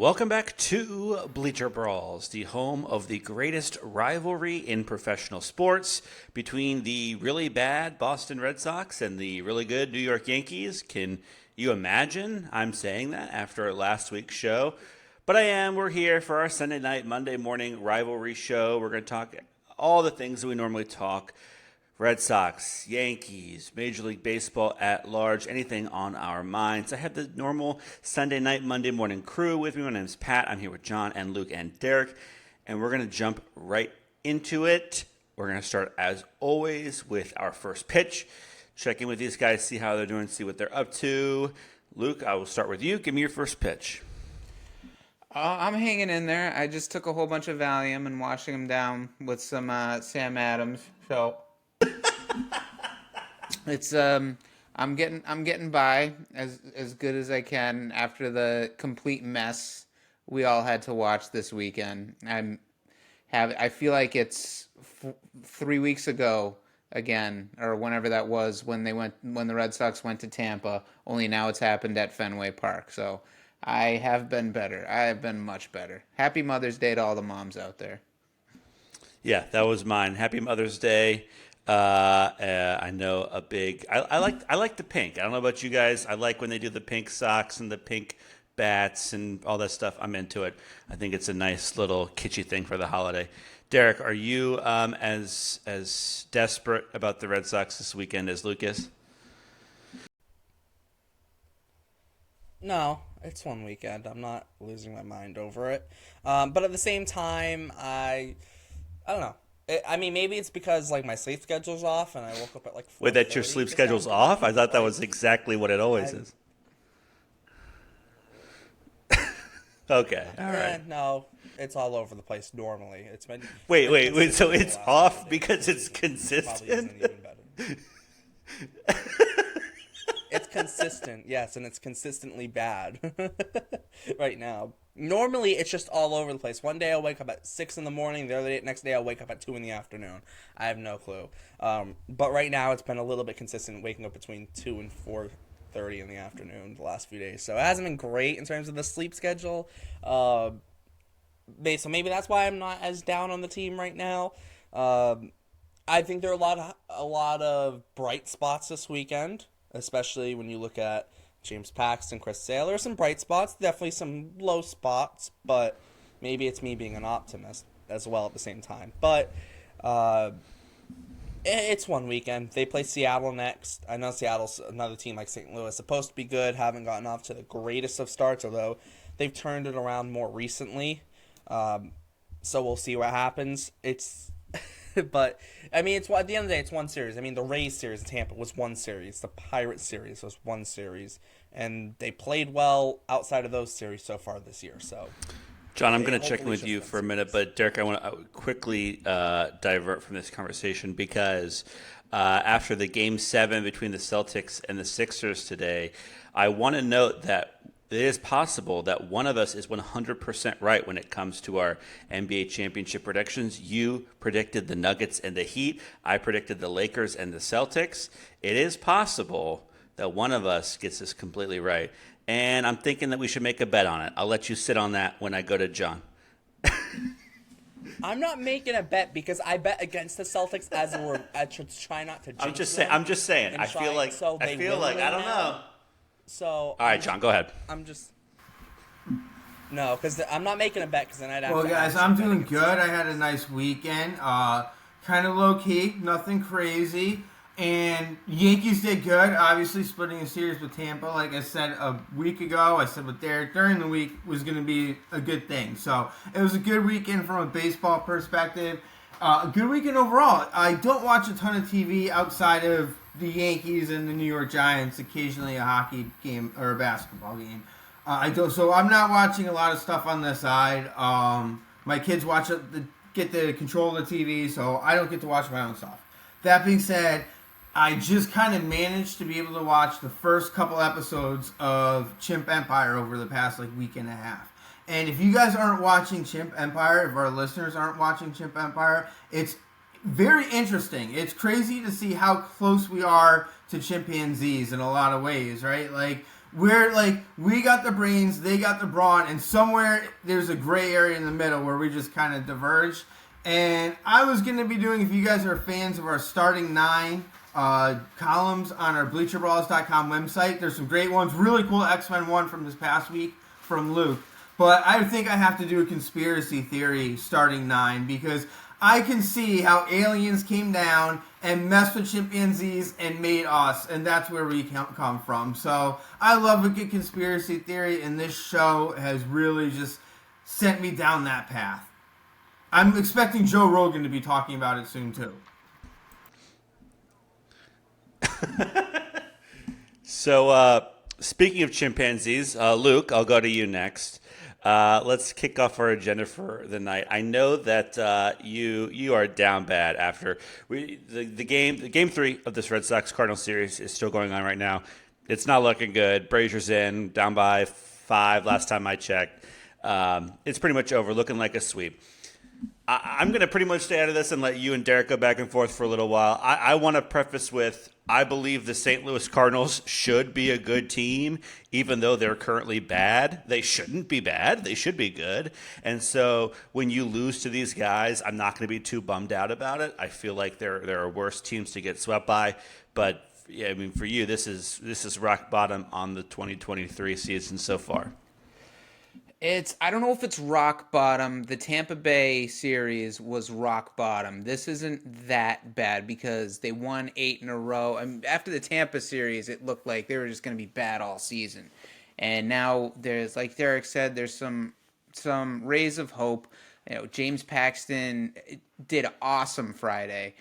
Welcome back to Bleacher Brawls, the home of the greatest rivalry in professional sports between the really bad Boston Red Sox and the really good New York Yankees. Can you imagine I'm saying that after last week's show? But I am. We're here for our Sunday night, Monday morning rivalry show. We're going to talk all the things that we normally talk. Red Sox, Yankees, Major League Baseball at large, anything on our minds. I have the normal Sunday night, Monday morning crew with me. My name is Pat. I'm here with John and Luke and Derek, and we're going to jump right into it. We're going to start, as always, with our first pitch. Check in with these guys, see how they're doing, see what they're up to. Luke, I will start with you. Give me your first pitch. I'm hanging in there. I just took a whole bunch of Valium and washing them down with some Sam Adams. So it's I'm getting by as good as I can after the complete mess we all had to watch this weekend. I feel like it's 3 weeks ago again, or whenever that was, when the Red Sox went to Tampa. Only now it's happened at Fenway Park. So I have been better. I have been much better. Happy Mother's Day to all the moms out there. Yeah, that was mine. Happy Mother's Day. I know a big. I like the pink. I don't know about you guys. I like when they do the pink socks and the pink bats and all that stuff. I'm into it. I think it's a nice little kitschy thing for the holiday. Derek, are you as desperate about the Red Sox this weekend as Luke is? No, it's one weekend. I'm not losing my mind over it. But at the same time, I don't know. I mean, maybe it's because like my sleep schedule's off, and I woke up at like 4:30. Wait, that your sleep schedule's off? I thought that was exactly what it always is. Okay, all right. No, it's all over the place normally. It's been Wait. So it's off because it's consistent? Probably isn't even better. It's consistent, yes, and it's consistently bad right now. Normally, it's just all over the place. One day I'll wake up at 6 in the morning. Next day I'll wake up at 2 in the afternoon. I have no clue. But right now it's been a little bit consistent, waking up between 2 and 4:30 in the afternoon the last few days. So it hasn't been great in terms of the sleep schedule. So maybe that's why I'm not as down on the team right now. I think there are a lot of bright spots this weekend, especially when you look at James Paxton, Chris Sale. There are some bright spots, definitely some low spots, but maybe it's me being an optimist as well at the same time. But it's one weekend. They play Seattle next. I know Seattle's another team like St. Louis, supposed to be good, haven't gotten off to the greatest of starts, although they've turned it around more recently. So we'll see what happens. But, I mean, at the end of the day, it's one series. I mean, the Rays series in Tampa was one series. The Pirates series was one series. And they played well outside of those series so far this year. So, John, I'm going to check in with you for a minute. But, Derek, I want to quickly divert from this conversation because after the Game 7 between the Celtics and the Sixers today, I want to note that it is possible that one of us is 100% right when it comes to our NBA championship predictions. You predicted the Nuggets and the Heat. I predicted the Lakers and the Celtics. It is possible that one of us gets this completely right. And I'm thinking that we should make a bet on it. I'll let you sit on that when I go to John. I'm not making a bet because I bet against the Celtics I should try not to jinx them. I'm just saying. I feel like I don't know. So all right, John, go ahead. No, because I'm not making a bet because then I'd have Well, to. guys, I'm doing good. I had a nice weekend. Kind of low key, nothing crazy. And Yankees did good. Obviously, splitting a series with Tampa, like I said a week ago. I said with Derek during the week was going to be a good thing. So it was a good weekend from a baseball perspective. A good weekend overall. I don't watch a ton of TV outside of the Yankees and the New York Giants, occasionally a hockey game or a basketball game. So I'm not watching a lot of stuff on the side. My kids get the control of the TV, so I don't get to watch my own stuff. That being said, I just kind of managed to be able to watch the first couple episodes of Chimp Empire over the past week and a half. And if you guys aren't watching Chimp Empire, if our listeners aren't watching Chimp Empire, it's very interesting. It's crazy to see how close we are to chimpanzees in a lot of ways, right? Like, we're like, we got the brains, they got the brawn, and somewhere there's a gray area in the middle where we just kind of diverge. And I was going to be doing, if you guys are fans of our starting 9 columns on our bleacherbrawls.com website, there's some great ones. Really cool X-Men one from this past week from Luke. But I think I have to do a conspiracy theory starting 9 because I can see how aliens came down and messed with chimpanzees and made us, and that's where we come from. So I love a good conspiracy theory, and this show has really just sent me down that path. I'm expecting Joe Rogan to be talking about it soon, too. So, speaking of chimpanzees, Luke, I'll go to you next. Let's kick off our agenda for the night. I know that you are down bad after the game 3 of this Red Sox Cardinals series is still going on right now. It's not looking good. Brazier's in, down by 5 last time I checked. It's pretty much over, looking like a sweep. I'm going to pretty much stay out of this and let you and Derrik go back and forth for a little while. I want to preface with, I believe the St. Louis Cardinals should be a good team, even though they're currently bad. They shouldn't be bad. They should be good. And so when you lose to these guys, I'm not going to be too bummed out about it. I feel like there are worse teams to get swept by. But, yeah, I mean, for you, this is rock bottom on the 2023 season so far. I don't know if it's rock bottom. The Tampa Bay series was rock bottom. This isn't that bad because they won 8 in a row. I mean, after the Tampa series, it looked like they were just going to be bad all season. And now there's, like Derrik said, there's some rays of hope. You know, James Paxton did awesome Friday.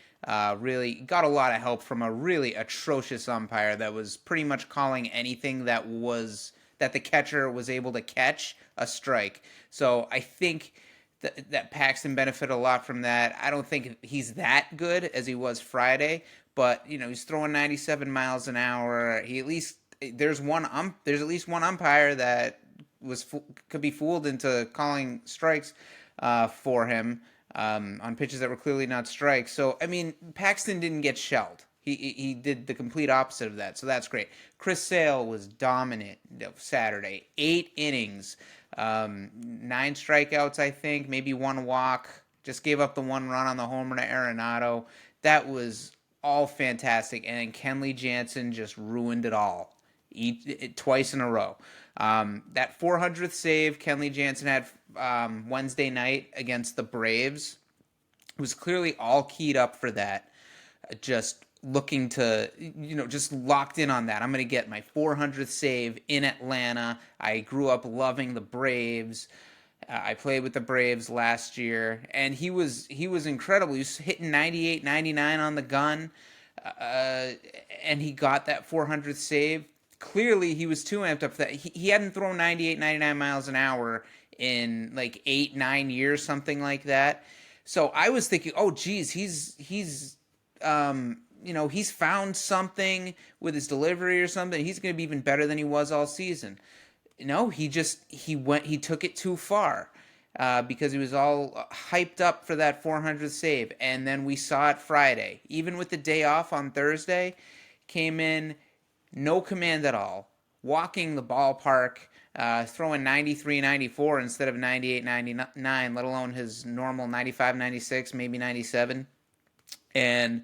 Really got a lot of help from a really atrocious umpire that was pretty much calling anything that the catcher was able to catch a strike. So I think that Paxton benefited a lot from that. I don't think he's that good as he was Friday, but he's throwing 97 miles an hour. There's at least one umpire that could be fooled into calling strikes for him on pitches that were clearly not strikes. So I mean, Paxton didn't get shelled. He did the complete opposite of that, so that's great. Chris Sale was dominant Saturday. 8 innings, 9 strikeouts, I think, maybe 1 walk. Just gave up the 1 run on the homer to Arenado. That was all fantastic, and Kenley Jansen just ruined it all, twice in a row. That 400th save Kenley Jansen had Wednesday night against the Braves was clearly all keyed up for that. Just looking to, just locked in on that. I'm going to get my 400th save in Atlanta. I grew up loving the Braves. I played with the Braves last year, and he was incredible. He was hitting 98, 99 on the gun, and he got that 400th save. Clearly, he was too amped up for that. He hadn't thrown 98, 99 miles an hour in like 8, 9 years, something like that. So I was thinking, oh, geez, he's found something with his delivery or something. He's going to be even better than he was all season. No, he took it too far because he was all hyped up for that 400th save. And then we saw it Friday. Even with the day off on Thursday, came in, no command at all, walking the ballpark, throwing 93, 94 instead of 98, 99, let alone his normal 95, 96, maybe 97. And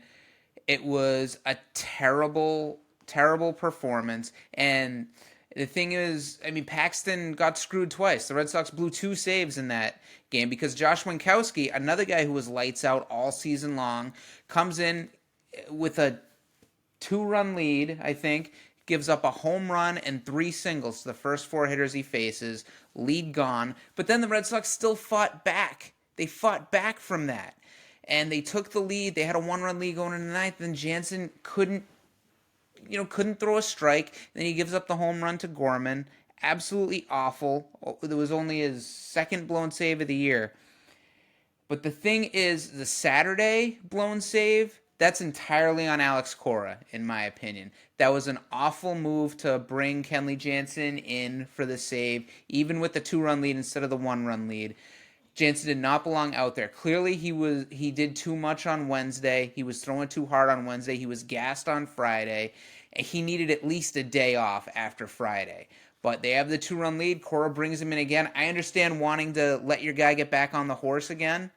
it was a terrible, terrible performance. And the thing is, I mean, Paxton got screwed twice. The Red Sox blew 2 saves in that game because Josh Winkowski, another guy who was lights out all season long, comes in with a 2-run lead, I think, gives up a home run and 3 singles to the first 4 hitters he faces, lead gone. But then the Red Sox still fought back. They fought back from that. And they took the lead. They had a 1-run lead going into the 9th. Then Jansen couldn't throw a strike. Then he gives up the home run to Gorman. Absolutely awful. It was only his 2nd blown save of the year. But the thing is, the Saturday blown save, that's entirely on Alex Cora, in my opinion. That was an awful move to bring Kenley Jansen in for the save, even with the 2-run lead instead of the 1-run lead. Jansen did not belong out there. Clearly, he did too much on Wednesday. He was throwing too hard on Wednesday. He was gassed on Friday. He needed at least a day off after Friday. But they have the 2-run lead. Cora brings him in again. I understand wanting to let your guy get back on the horse again,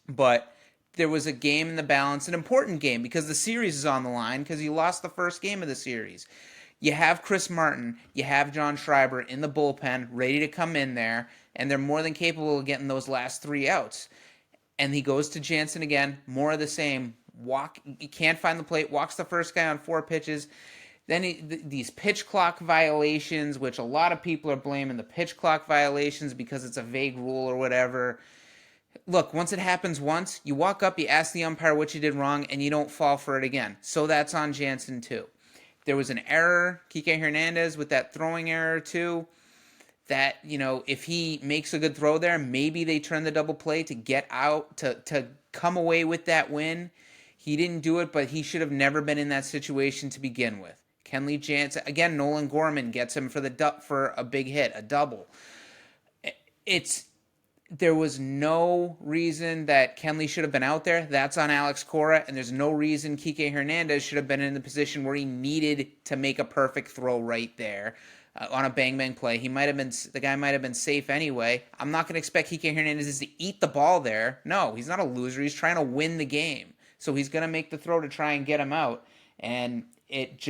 but there was a game in the balance, an important game because the series is on the line because you lost the first game of the series. You have Chris Martin, you have John Schreiber in the bullpen ready to come in there, and they're more than capable of getting those last 3 outs. And he goes to Jansen again, more of the same. He can't find the plate, walks the first guy on 4 pitches. Then these pitch clock violations, which a lot of people are blaming the pitch clock violations because it's a vague rule or whatever. Look, once it happens once, you walk up, you ask the umpire what you did wrong, and you don't fall for it again. So that's on Jansen too. There was an error, Kike Hernandez with that throwing error too, that, if he makes a good throw there, maybe they turn the double play to get out, to come away with that win. He didn't do it, but he should have never been in that situation to begin with. Kenley Jansen, again, Nolan Gorman gets him for a big hit, a double. There was no reason that Kenley should have been out there. That's on Alex Cora, and there's no reason Kike Hernandez should have been in the position where he needed to make a perfect throw right there on a bang-bang play. The guy might have been safe anyway. I'm not going to expect Kike Hernandez to eat the ball there. No, he's not a loser. He's trying to win the game. So he's going to make the throw to try and get him out, and it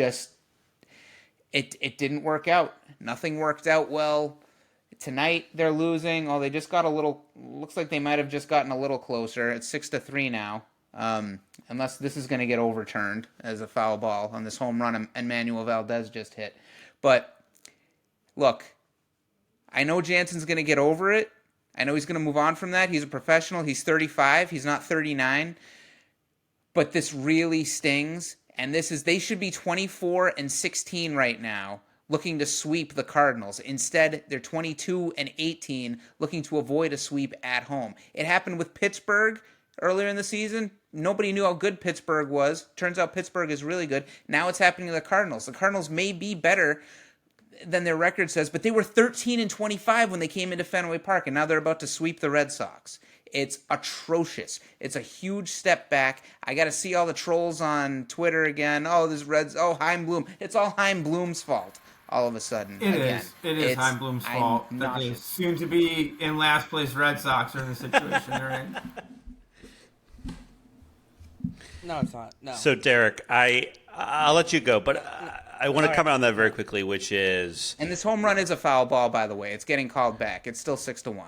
didn't work out. Nothing worked out well. Tonight they're losing. They just got looks like they might have just gotten a little closer. It's 6-3 now. Unless this is going to get overturned as a foul ball on this home run Emmanuel Valdez just hit. But look, I know Jansen's going to get over it. I know he's going to move on from that. He's a professional. He's 35. He's not 39. But this really stings. And they should be 24-16 right now, looking to sweep the Cardinals. Instead, they're 22-18, looking to avoid a sweep at home. It happened with Pittsburgh earlier in the season. Nobody knew how good Pittsburgh was. Turns out Pittsburgh is really good. Now it's happening to the Cardinals. The Cardinals may be better than their record says, but they were 13-25 when they came into Fenway Park, and now they're about to sweep the Red Sox. It's atrocious. It's a huge step back. I got to see all the trolls on Twitter again. Chaim Bloom. It's all Chaim Bloom's fault. All of a sudden, It is Chaim Bloom's fault that they soon to be in last place Red Sox are in the situation they're in. No, it's not. No. So, Derek, I'll let you go, but I want to comment on that very quickly, which is... And this home run is a foul ball, by the way. It's getting called back. It's still 6-1.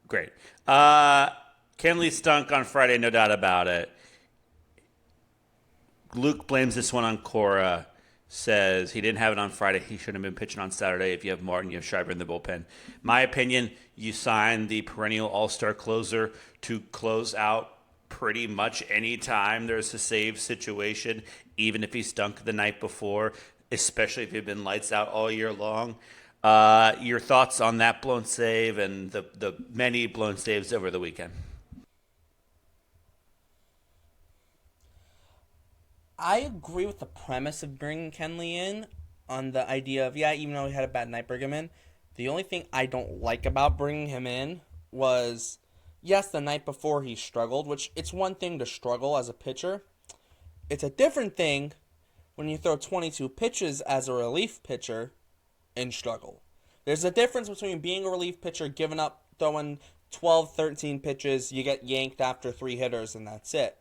Great. Kenley stunk on Friday, no doubt about it. Luke blames this one on Cora, says he didn't have it on Friday. He shouldn't have been pitching on Saturday. If you have Martin, you have Schreiber in the bullpen. My opinion, you sign the perennial all-star closer to close out pretty much any time there's a save situation, even if he stunk the night before, especially if you've been lights out all year long. Your thoughts on that blown save and the many blown saves over the weekend? I agree with the premise of bringing Kenley in on the idea of, even though he had a bad night, bring him in. The only thing I don't like about bringing him in was, yes, the night before he struggled, which it's one thing to struggle as a pitcher. It's a different thing when you throw 22 pitches as a relief pitcher and struggle. There's a difference between being a relief pitcher, giving up, throwing 12, 13 pitches, you get yanked after 3 hitters, and that's it.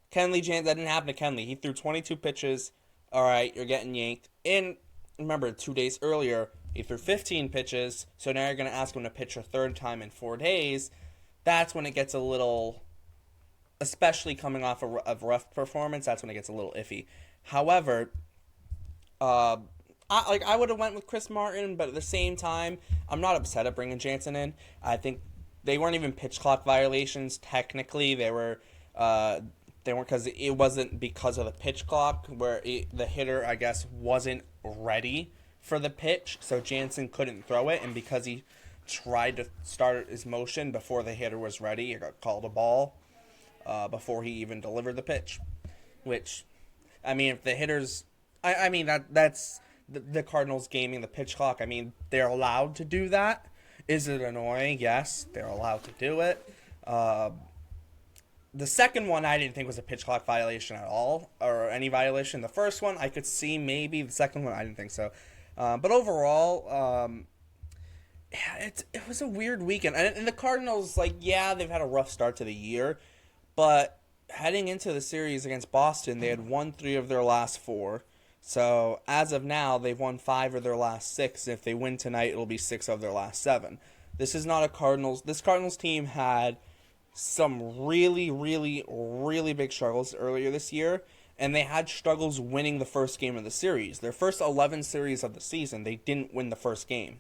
Kenley Jansen, that didn't happen to Kenley. He threw 22 pitches. All right, you're getting yanked. And remember, 2 days earlier, he threw 15 pitches, so now you're going to ask him to pitch a third time in 4 days. That's when it gets a little, especially coming off a rough performance, that's when it gets a little iffy. However, I would have went with Chris Martin, but at the same time, I'm not upset at bringing Jansen in. I think they weren't even pitch clock violations. Technically, they weren't because it wasn't because of the pitch clock where the hitter, I guess, wasn't ready for the pitch, so Jansen couldn't throw it, and because he tried to start his motion before the hitter was ready, it got called a ball before he even delivered the pitch. Which, I mean, if the hitters, that's the Cardinals gaming the pitch clock. I mean, they're allowed to do that. Is it annoying? Yes, they're allowed to do it. The second one I didn't think was a pitch clock violation at all, or any violation. The first one I could see maybe. The second one I didn't think so. But overall, it was a weird weekend. And the Cardinals, like, yeah, they've had a rough start to the year, but heading into the series against Boston, they had won 3 of their last 4. So as of now, they've won 5 of their last 6. If they win tonight, it'll be 6 of their last 7. This is not a Cardinals. This Cardinals team had some really, really, really big struggles earlier this year, and they had struggles winning the first game of the series. Their first 11 series of the season, they didn't win the first game.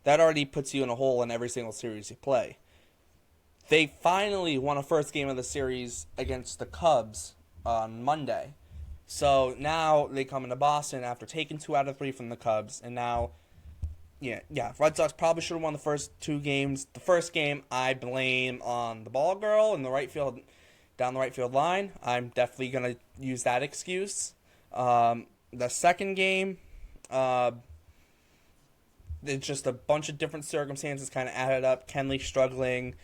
That already puts you in a hole in every single series you play. They finally won a first game of the series against the Cubs on Monday. So now they come into Boston after taking 2 out of 3 from the Cubs, and now, yeah, Red Sox probably should have won the first 2 games. The first game, I blame on the ball girl in the right field, down the right field line. I'm definitely going to use that excuse. The second game, it's just a bunch of different circumstances kind of added up. Kenley struggling.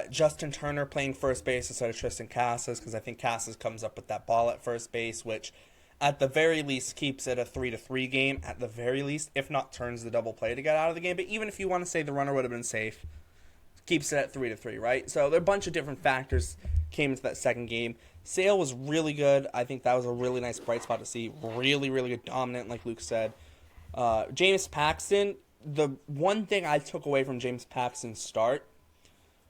Justin Turner playing first base instead of Tristan Casas, because I think Casas comes up with that ball at first base, which at the very least keeps it a 3-3 game, at the very least, if not turns the double play to get out of the game. But even if you want to say the runner would have been safe, keeps it at 3-3, right? So there are a bunch of different factors came into that second game. Sale was really good. I think that was a really nice bright spot to see. Really, really good, dominant, like Luke said. James Paxton, the one thing I took away from James Paxton's start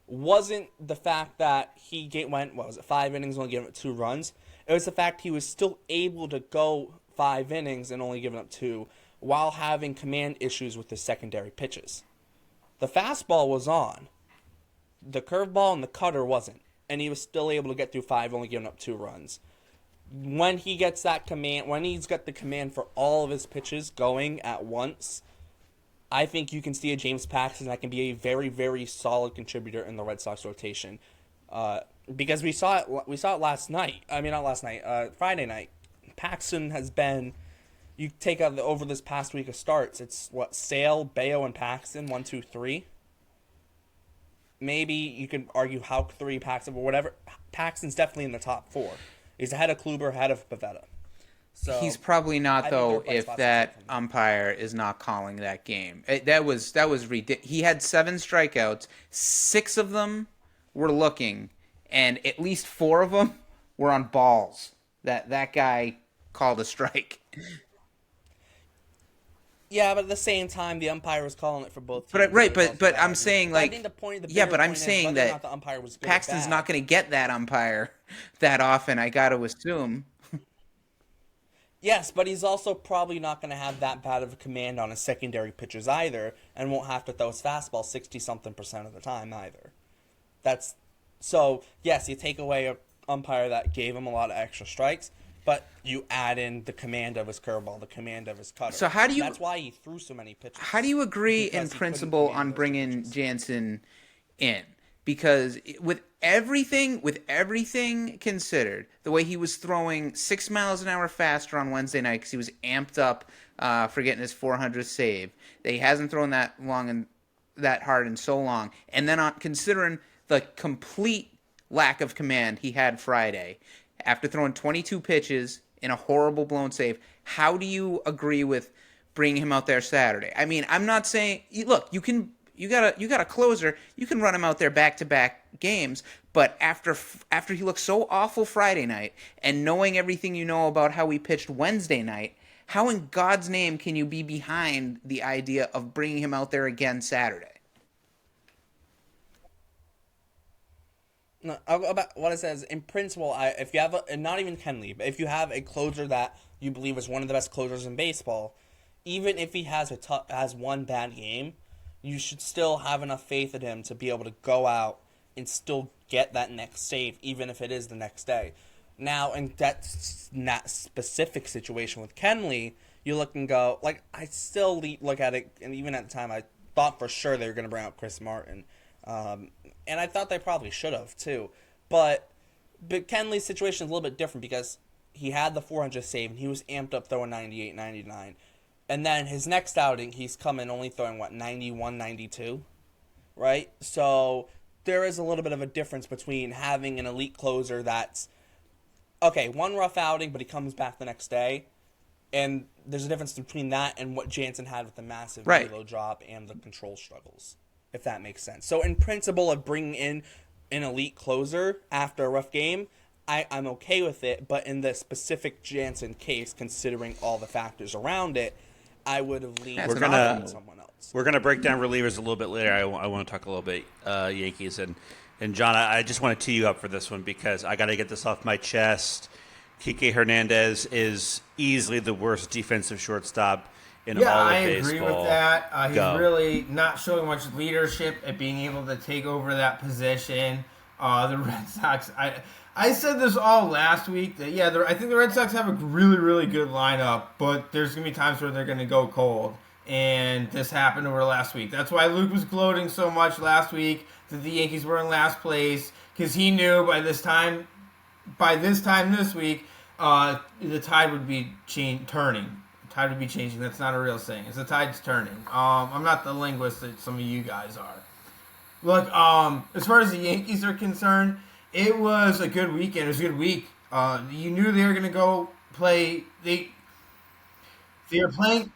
wasn't the fact that he went, 5 innings, only giving up 2 runs. It was the fact he was still able to go 5 innings and only giving up 2 while having command issues with his secondary pitches. The fastball was on. The curveball and the cutter wasn't. And he was still able to get through 5, only giving up 2 runs. When he gets that command, when he's got the command for all of his pitches going at once, I think you can see a James Paxton that can be a very, very solid contributor in the Red Sox rotation. Because we saw it last night. I mean, not last night. Friday night. Paxton has been. You take out over this past week of starts. It's Sale, Bayo, and Paxton. 1, 2, 3. Maybe you can argue Houck 3, Paxton, or whatever. Paxton's definitely in the top 4. He's ahead of Kluber, ahead of Pivetta. So he's probably not, though, if that umpire is not calling that game. That was ridiculous. He had 7 strikeouts. 6 of them were looking, and at least 4 of them were on balls that guy called a strike. Yeah, but at the same time, the umpire was calling it for both teams. But I'm saying, like, I think I'm saying that the umpire was good Paxton's not going to get that umpire that often, I got to assume. Yes, but he's also probably not going to have that bad of a command on his secondary pitchers either, and won't have to throw his fastball 60-something% of the time either. So, yes, you take away an umpire that gave him a lot of extra strikes, but you add in the command of his curveball, the command of his cutter. So that's why he threw so many pitches. How do you agree in principle on bringing Jansen in? Because with everything considered, the way he was throwing 6 miles an hour faster on Wednesday night because he was amped up for getting his 400th save, that he hasn't thrown that long and that hard in so long, and then considering the complete lack of command he had Friday after throwing 22 pitches in a horrible blown save, how do you agree with bringing him out there Saturday? I mean, I'm not saying look, you got a closer. You can run him out there back-to-back games, but after he looked so awful Friday night, and knowing everything you know about how he pitched Wednesday night, how in God's name can you be behind the idea of bringing him out there again Saturday? No, about what it says in principle. If you have not even Kenley, but if you have a closer that you believe is one of the best closers in baseball, even if he has one bad game, you should still have enough faith in him to be able to go out and still get that next save, even if it is the next day. Now, in that specific situation with Kenley, you look and go, like, I still look at it, and even at the time, I thought for sure they were going to bring out Chris Martin. And I thought they probably should have, too. But Kenley's situation is a little bit different because he had the 400 save, and he was amped up throwing 98, 99. And then his next outing, he's coming only throwing, 91, 92? Right? So there is a little bit of a difference between having an elite closer that's, okay, one rough outing, but he comes back the next day. And there's a difference between that and what Jansen had with the massive velo drop and the control struggles, if that makes sense. So in principle of bringing in an elite closer after a rough game, I'm okay with it. But in the specific Jansen case, considering all the factors around it, I would have leaned on someone else. We're gonna break down relievers a little bit later. I want to talk a little bit Yankees and John. I just want to tee you up for this one because I got to get this off my chest. Kike Hernandez is easily the worst defensive shortstop in all of baseball. Yeah, I agree with that. He's really not showing much leadership at being able to take over that position. The Red Sox, I said this all last week that, I think the Red Sox have a really, really good lineup, but there's going to be times where they're going to go cold. And this happened over last week. That's why Luke was gloating so much last week that the Yankees were in last place, because he knew by this time this week, the tide would be turning. The tide would be changing. That's not a real saying. It's the tide's turning. I'm not the linguist that some of you guys are. Look, as far as the Yankees are concerned, it was a good weekend. It was a good week. You knew they were going to go play. They were playing.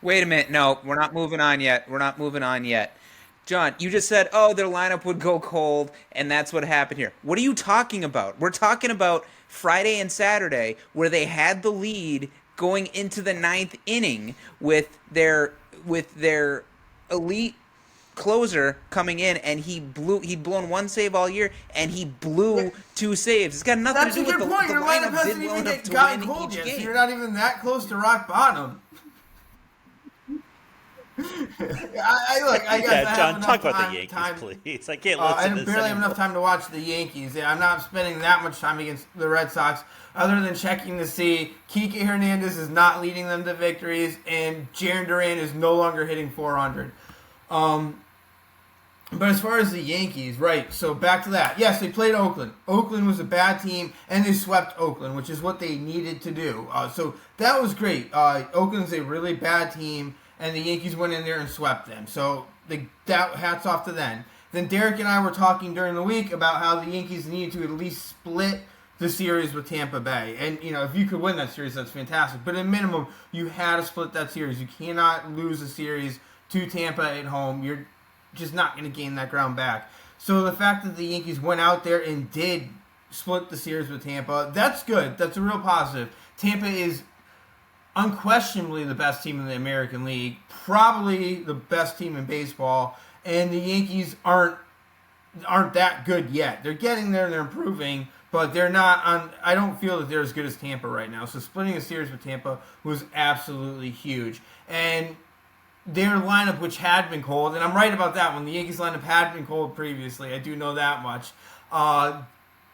Wait a minute. No, we're not moving on yet. John, you just said, their lineup would go cold, and that's what happened here. What are you talking about? We're talking about Friday and Saturday, where they had the lead going into the ninth inning with their elite closer coming in, and he'd blown one save all year, and he blew two saves. It's got nothing to do with the lineup. Your lineup hasn't even gotten cold yet, so you're not even that close to rock bottom. I guess John, talk about the Yankees, please. I can't listen to this barely anymore. have enough time to watch the Yankees. I'm not spending that much time against the Red Sox, other than checking to see Kike Hernandez is not leading them to victories, and Jarren Duran is no longer hitting 400. But as far as the Yankees, right, so back to that. Yes, they played Oakland. Oakland was a bad team, and they swept Oakland, which is what they needed to do. So that was great. Oakland's a really bad team, and the Yankees went in there and swept them. So hats off to them. Then Derrik and I were talking during the week about how the Yankees needed to at least split the series with Tampa Bay. And, if you could win that series, that's fantastic. But at minimum, you had to split that series. You cannot lose a series to Tampa at home. You're just not going to gain that ground back. So the fact that the Yankees went out there and did split the series with Tampa, that's good. That's a real positive. Tampa is unquestionably the best team in the American League, probably the best team in baseball, and the Yankees aren't that good yet. They're getting there and they're improving, but they're not on. I don't feel that they're as good as Tampa right now. So splitting a series with Tampa was absolutely huge. And their lineup, which had been cold, and I'm right about that one. The Yankees lineup had been cold previously. I do know that much.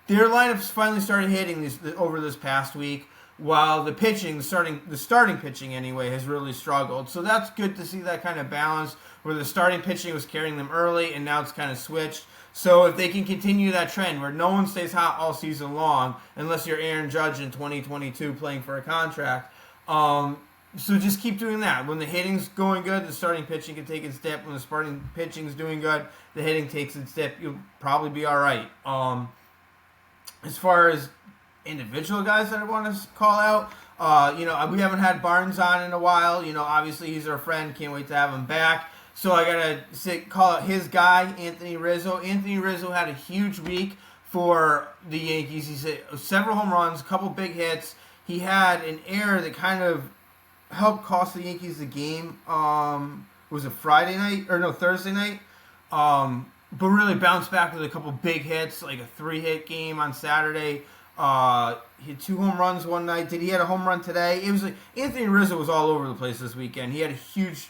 Their lineups finally started hitting over this past week, while the pitching, the starting pitching anyway, has really struggled. So that's good to see that kind of balance, where the starting pitching was carrying them early, and now it's kind of switched. So if they can continue that trend where no one stays hot all season long, unless you're Aaron Judge in 2022 playing for a contract, so just keep doing that. When the hitting's going good, the starting pitching can take its dip. When the starting pitching's doing good, the hitting takes its dip. You'll probably be all right. As far as individual guys that I want to call out, we haven't had Barnes on in a while. Obviously he's our friend. Can't wait to have him back. So I gotta call out his guy, Anthony Rizzo. Anthony Rizzo had a huge week for the Yankees. He's hit several home runs, a couple big hits. He had an error that kind of helped cost the Yankees the game. Was it Thursday night? But really bounced back with a couple big hits, like a 3-hit game on Saturday. He had 2 home runs one night. He had a home run today? It was like Anthony Rizzo was all over the place this weekend. He had a huge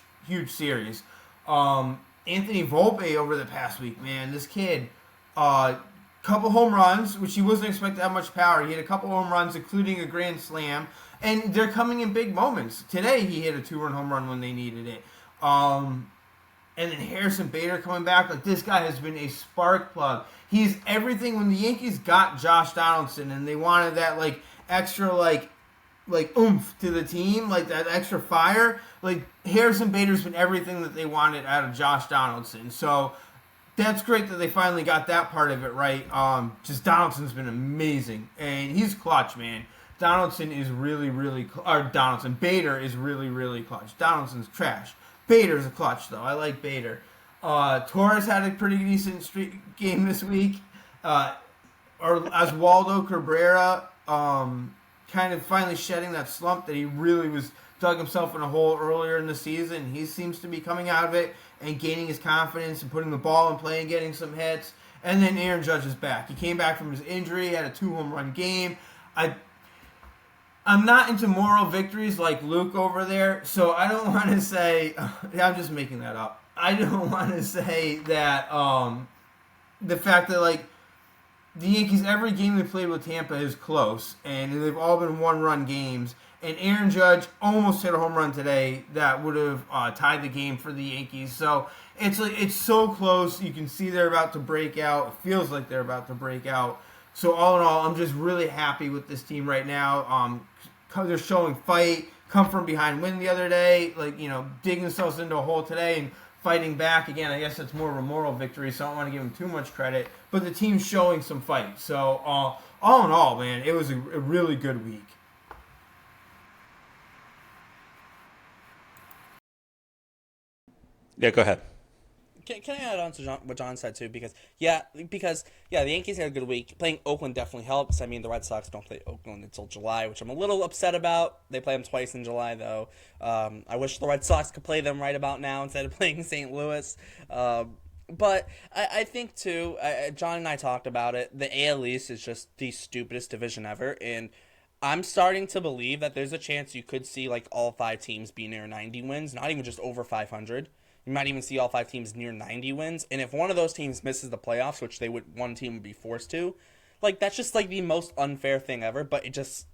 series. Anthony Volpe over the past week, man, this kid, couple home runs, which he wasn't expected to have much power. He had a couple home runs, including a grand slam, and they're coming in big moments. Today, he hit a 2-run home run when they needed it. And then Harrison Bader coming back. Like, this guy has been a spark plug. He's everything. When the Yankees got Josh Donaldson and they wanted that, extra, oomph to the team, that extra fire, Harrison Bader's been everything that they wanted out of Josh Donaldson. So that's great that they finally got that part of it right. Just Donaldson's been amazing, and he's clutch, man. Donaldson is really, really, Bader is really, really clutch. Donaldson's trash. Bader's a clutch, though. I like Bader. Torres had a pretty decent game this week. Or Oswaldo Cabrera, kind of finally shedding that slump that he really was dug himself in a hole earlier in the season. He seems to be coming out of it and gaining his confidence and putting the ball in play and getting some hits. And then Aaron Judge is back. He came back from his injury, had a 2-home run game. I'm not into moral victories like Luke over there, so I don't want to say I'm just making that up. I don't want to say that the fact that like the Yankees, every game they played with Tampa is close, and they've all been one-run games. And Aaron Judge almost hit a home run today that would have tied the game for the Yankees. So it's so close. You can see they're about to break out. It feels like they're about to break out. So all in all, I'm just really happy with this team right now. They're showing fight, come from behind win the other day, digging themselves into a hole today and fighting back. Again, I guess it's more of a moral victory, so I don't want to give them too much credit. But the team's showing some fight. So all in all, man, it was a really good week. Yeah, go ahead. Can I add on to what John said too? Because the Yankees had a good week. Playing Oakland definitely helps. I mean, the Red Sox don't play Oakland until July, which I'm a little upset about. They play them twice in July, though. I wish the Red Sox could play them right about now instead of playing St. Louis. But I think too, John and I talked about it. The AL East is just the stupidest division ever, and I'm starting to believe that there's a chance you could see like all 5 teams be near 90 wins, not even just over 500. You might even see all 5 teams near 90 wins. And if one of those teams misses the playoffs, which one team would be forced to, that's just the most unfair thing ever. But it just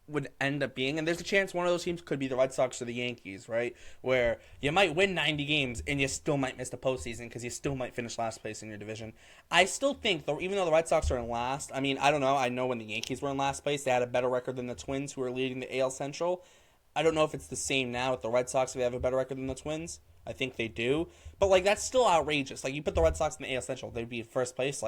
would end up being. And there's a chance one of those teams could be the Red Sox or the Yankees, right? Where you might win 90 games and you still might miss the postseason because you still might finish last place in your division. I still think, though, even though the Red Sox are in last, I mean, I don't know. I know when the Yankees were in last place, they had a better record than the Twins, who are leading the AL Central. I don't know if it's the same now with the Red Sox, if they have a better record than the Twins. I think they do. But, that's still outrageous. You put the Red Sox in the AL Central, they'd be in first place.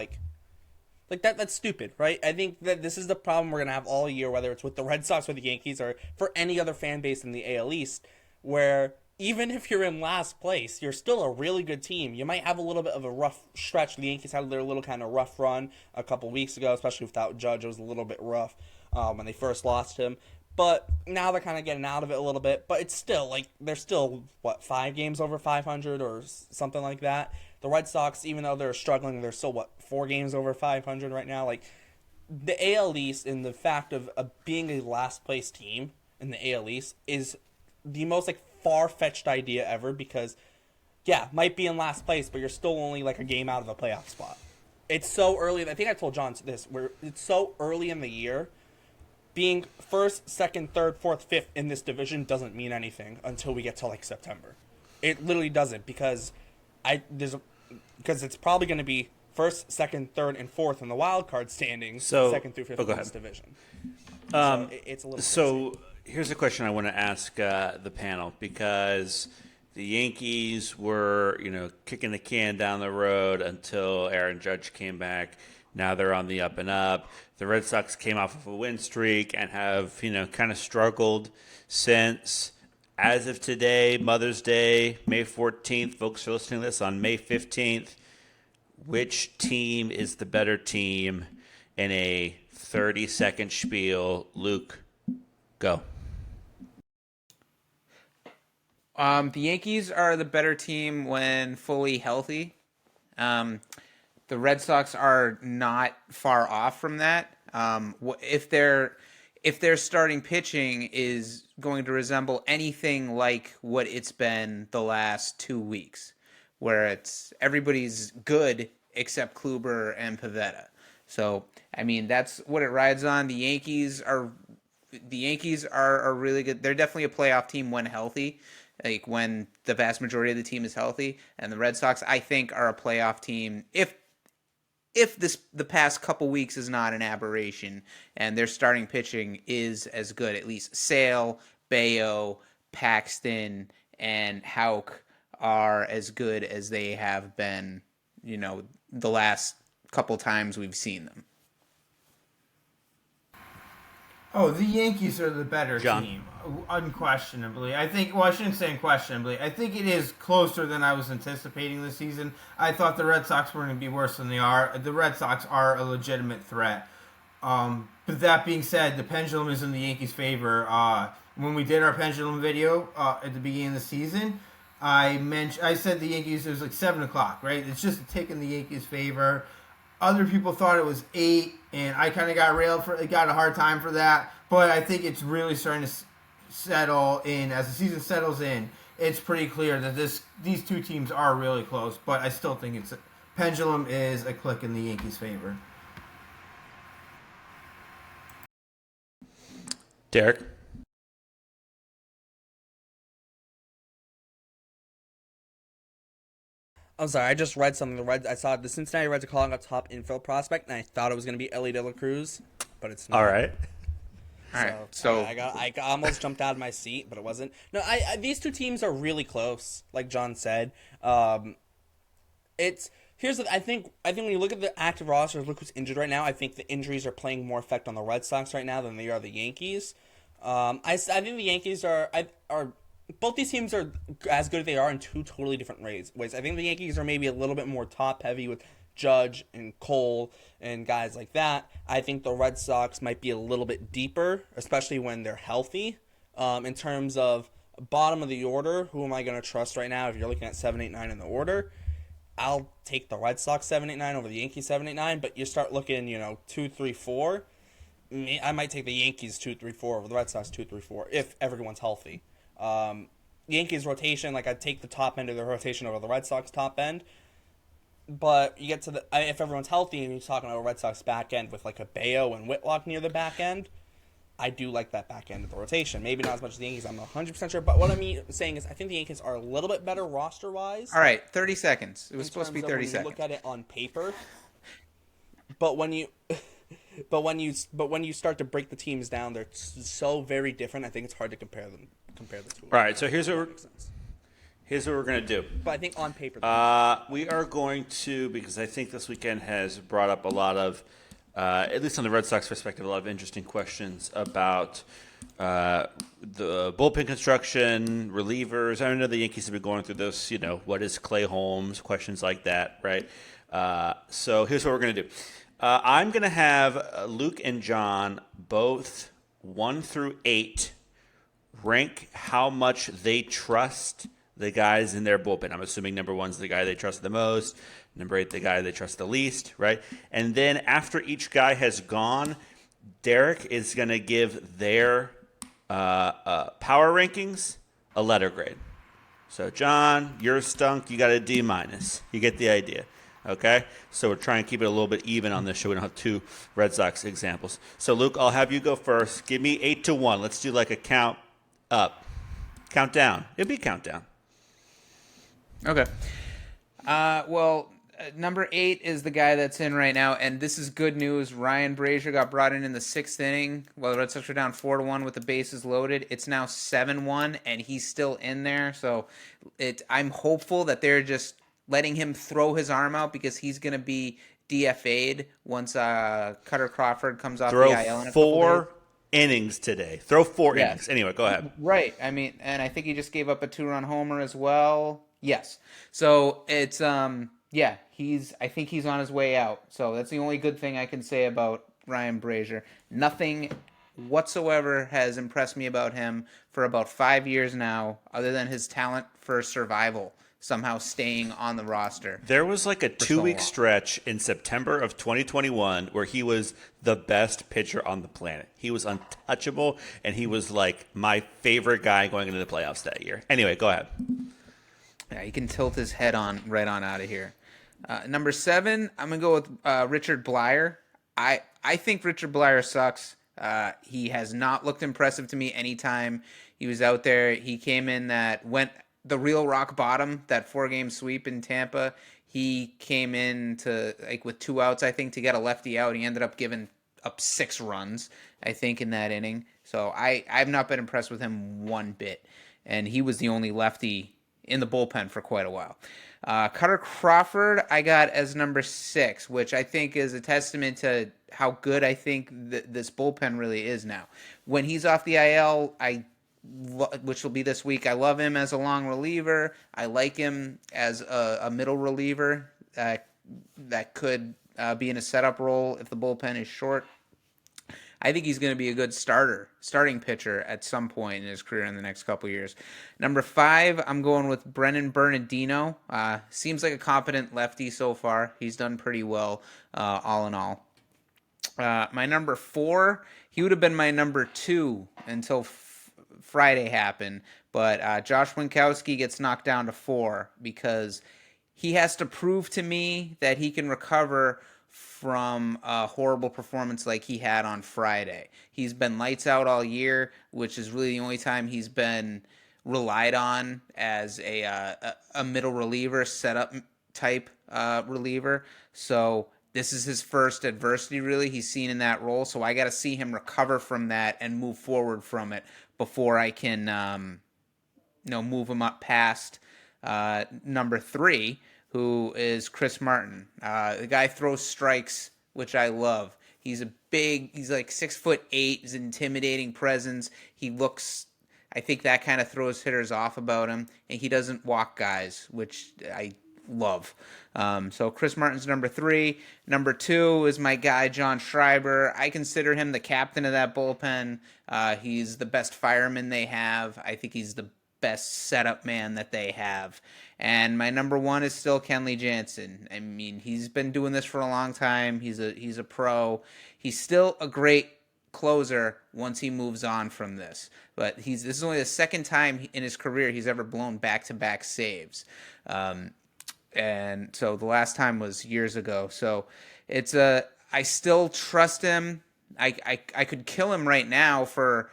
That's stupid, right? I think that this is the problem we're going to have all year, whether it's with the Red Sox or the Yankees or for any other fan base in the AL East, where even if you're in last place, you're still a really good team. You might have a little bit of a rough stretch. The Yankees had their little kind of rough run a couple weeks ago, especially without Judge. It was a little bit rough when they first lost him. But now they're kind of getting out of it a little bit. But it's still, they're still, 5 games over 500 or something like that. The Red Sox, even though they're struggling, they're still, 4 games over 500 right now. The AL East and the fact of being a last-place team in the AL East is the most, far-fetched idea ever because, might be in last place, but you're still only, a game out of a playoff spot. It's so early. I think I told John this, where it's so early in the year. Being first, second, third, fourth, fifth in this division doesn't mean anything until we get to September. It literally doesn't because it's probably going to be first, second, third, and fourth in the wild card standings. So second through fifth in this division. It's a little. So here's a question I want to ask the panel because the Yankees were kicking the can down the road until Aaron Judge came back. Now they're on the up and up. The Red Sox came off of a win streak and have, kind of struggled since. As of today, Mother's Day, May 14th, folks are listening to this on May 15th. Which team is the better team in a 30-second spiel? Luke, go. The Yankees are the better team when fully healthy. The Red Sox are not far off from that. If their starting pitching is going to resemble anything like what it's been the last 2 weeks, where it's everybody's good except Kluber and Pivetta. So, I mean, that's what it rides on. The Yankees are really good. They're definitely a playoff team when healthy, when the vast majority of the team is healthy. And the Red Sox, I think, are a playoff team if the past couple weeks is not an aberration and their starting pitching is as good. At least Sale, Bayo, Paxton, and Houck are as good as they have been the last couple times we've seen them. Oh, the Yankees are the better John. team, unquestionably. I think, well, I shouldn't say unquestionably. I think it is closer than I was anticipating this season. I thought the Red Sox were going to be worse than they are. The Red Sox are a legitimate threat. But that being said, the pendulum is in the Yankees' favor. When we did our pendulum video at the beginning of the season, I said the Yankees, it was like 7 o'clock, right? It's just a tick in the Yankees' favor. Other people thought it was 8, and I kind of got a hard time for that. But I think it's really starting to settle in. As the season settles in, it's pretty clear that these two teams are really close. But I still think pendulum is a click in the Yankees' favor. Derek? I'm sorry, I just read something. I saw the Cincinnati Reds are calling up top infield prospect, and I thought it was going to be Ellie De La Cruz, but it's not. All right. All right, so I almost jumped out of my seat, but it wasn't. No, these two teams are really close, like John said. I think when you look at the active rosters, look who's injured right now. I think the injuries are playing more effect on the Red Sox right now than they are the Yankees. I think the Yankees are both these teams are as good as they are in two totally different ways. I think the Yankees are maybe a little bit more top heavy with Judge and Cole and guys like that. I think the Red Sox might be a little bit deeper, especially when they're healthy. In terms of bottom of the order, who am I going to trust right now? If you're looking at 7, 8, 9 in the order, I'll take the Red Sox 7, 8, 9 over the Yankees 7, 8, 9. But you start looking, 2, 3, 4. I might take the Yankees 2, 3, 4 over the Red Sox 2, 3, 4 if everyone's healthy. Yankees rotation, I'd take the top end of the rotation over the Red Sox top end. But you get to if everyone's healthy and you're talking about a Red Sox back end with like a Bayo and Whitlock near the back end, I do like that back end of the rotation. Maybe not as much as the Yankees, I'm 100% sure. But what I'm saying is I think the Yankees are a little bit better roster-wise. all right, 30 seconds. It was supposed to be 30 when seconds. you look at it on paper. But when you start to break the teams down, they're so very different. I think it's hard to compare the two. All right, so here's what we're going to do. But I think on paper, We are going to, because I think this weekend has brought up a lot of, at least on the Red Sox perspective, a lot of interesting questions about the bullpen construction, relievers. I know the Yankees have been going through this, what is Clay Holmes, questions like that, right? So here's what we're going to do. I'm going to have Luke and John both 1 through 8 rank how much they trust the guys in their bullpen. I'm assuming number 1's the guy they trust the most, number 8 the guy they trust the least, right? And then after each guy has gone, Derek is going to give their power rankings a letter grade. So John, you're stunk. You got a D-. You get the idea. Okay? So we're trying to keep it a little bit even on this show. We don't have 2 Red Sox examples. So Luke, I'll have you go first. Give me 8 to 1. Let's do like a count up. Count down. It'll be a countdown. Okay. Number 8 is the guy that's in right now, and this is good news. Ryan Brazier got brought in the 6th inning. Well, the Red Sox were down 4-1 with the bases loaded. It's now 7-1, and he's still in there. So I'm hopeful that they're just letting him throw his arm out because he's going to be DFA'd once Cutter Crawford comes off the IL in a couple days. 4 innings today. Throw 4 innings. Anyway, go ahead. Right. I mean, and I think he just gave up a 2-run homer as well. Yes. So it's I think he's on his way out. So that's the only good thing I can say about Ryan Brazier. Nothing whatsoever has impressed me about him for about 5 years now, other than his talent for survival somehow staying on the roster. There was like a 2-week stretch in September of 2021 where he was the best pitcher on the planet. He was untouchable, and he was like my favorite guy going into the playoffs that year. Anyway, go ahead. Yeah, he can tilt his head right on out of here. Number 7, I'm going to go with Richard Blyer. I think Richard Blyer sucks. He has not looked impressive to me anytime he was out there. He came in went the real rock bottom, that 4-game sweep in Tampa. He came in with 2 outs, I think, to get a lefty out. He ended up giving up 6 runs, I think, in that inning. So I've not been impressed with him one bit. And he was the only lefty in the bullpen for quite a while. Cutter Crawford, I got as number 6, which I think is a testament to how good I think this bullpen really is now. When he's off the IL, which will be this week, I love him as a long reliever. I like him as a middle reliever that could be in a setup role if the bullpen is short. I think he's going to be a good starting pitcher at some point in his career in the next couple of years. Number 5, I'm going with Brennan Bernardino. Seems like a competent lefty so far. He's done pretty well, all in all. My number 4, he would have been my number 2 until Friday happened, but Josh Winkowski gets knocked down to 4 because he has to prove to me that he can recover from a horrible performance like he had on Friday. He's been lights out all year, which is really the only time he's been relied on as a middle reliever, setup type reliever. So this is his first adversity, really, he's seen in that role. So I got to see him recover from that and move forward from it before I can move him up past number 3, who is Chris Martin. The guy throws strikes, which I love. He's like 6'8", he's an intimidating presence. I think that kind of throws hitters off about him, and he doesn't walk guys, which I love. So Chris Martin's number 3. Number 2 is my guy, John Schreiber. I consider him the captain of that bullpen. He's the best fireman they have. I think he's the best setup man that they have. And my number 1 is still Kenley Jansen. I mean, he's been doing this for a long time. He's a pro. He's still a great closer once he moves on from this. But this is only the second time in his career he's ever blown back-to-back saves. And so the last time was years ago. So I still trust him. I could kill him right now for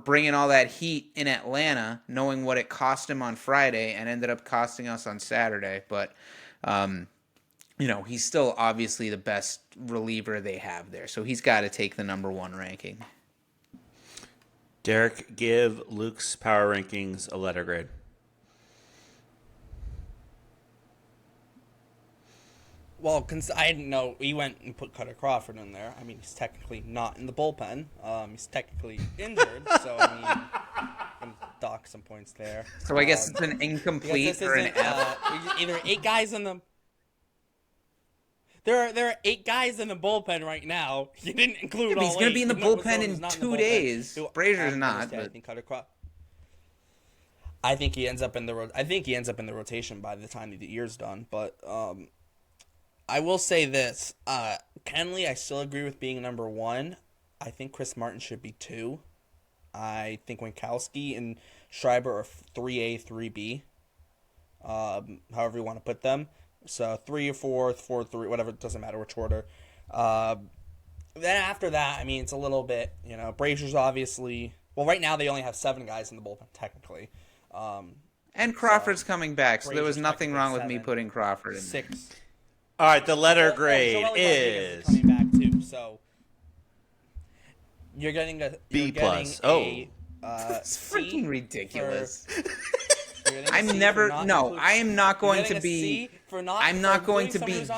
bringing all that heat in Atlanta, knowing what it cost him on Friday and ended up costing us on Saturday. But, he's still obviously the best reliever they have there. So he's got to take the number 1 ranking. Derek, give Luke's power rankings a letter grade. Well, I didn't know we went and put Cutter Crawford in there. I mean, he's technically not in the bullpen. He's technically injured, so I mean, I'm gonna dock some points there. So I guess it's an incomplete or an F. Either 8 guys in the. There are 8 guys in the bullpen right now. You didn't include all 8. He's going to be in the bullpen in 2 days. Brazier's not. I think Cutter Crawford. I think he ends up in the rotation by the time the year's done. But I will say this: Kenley, I still agree with being number 1. I think Chris Martin should be 2. I think Winkowski and Schreiber are 3A, 3B. However you want to put them. So 3 or 4, 4, 3, whatever. It doesn't matter which order. Then after that, I mean, it's a little bit, Brazier's obviously. Well, right now they only have 7 guys in the bullpen technically. And Crawford's coming back, so there was Brazier's nothing wrong with me 7. putting Crawford in there. 6. All right, the letter grade Joel is coming back too. So you're getting a B+. It's It's freaking ridiculous. I am not going to be